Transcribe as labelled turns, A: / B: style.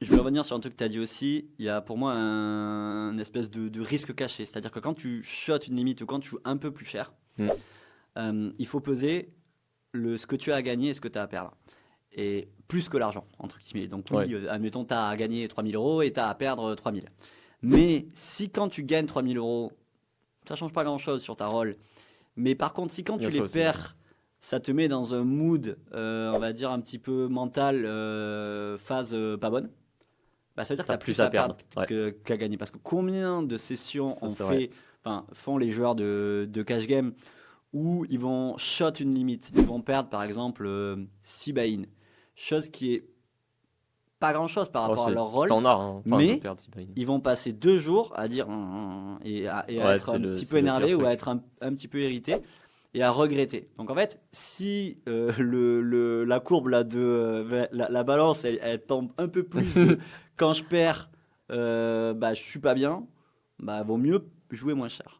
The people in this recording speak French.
A: je vais revenir sur un truc que tu as dit aussi. Il y a pour moi une espèce de risque caché. C'est-à-dire que quand tu shottes une limite ou quand tu joues un peu plus cher,
B: Mm.
A: il faut peser ce que tu as à gagner et ce que tu as à perdre. Et plus que l'argent, entre guillemets. Donc
B: Ouais,
A: oui, admettons, tu as à gagner 3 000 € et tu as à perdre 3 000. Mais si quand tu gagnes 3 000 €, ça change pas grand-chose sur ta roll. Mais par contre, si quand
B: bien
A: tu les
B: sûr aussi.
A: perds, ça te met dans un mood, on va dire un petit peu mental, phase pas bonne, bah, ça veut dire que tu
B: T'as
A: as
B: plus
A: plus
B: à
A: à perdre
B: perdre. Ouais,
A: qu'à gagner. Parce que combien de sessions
B: ça c'est vrai.
A: font les joueurs de cash game où ils vont shot une limite, ils vont perdre par exemple 6 buy-in, chose qui est pas grand-chose par
B: Oh,
A: rapport à
B: c'est
A: leur rôle,
B: standard, hein. Enfin, de
A: mais
B: perdre, j'imagine.
A: ils vont passer 2 jours à dire et à
B: Ouais,
A: être un petit peu
B: c'est le pire
A: énervé ou à
B: truc.
A: être un petit peu irrité et à regretter. Donc en fait, si la courbe là la balance elle tombe un peu plus de quand je perds, bah je suis pas bien, bah vaut mieux jouer moins cher.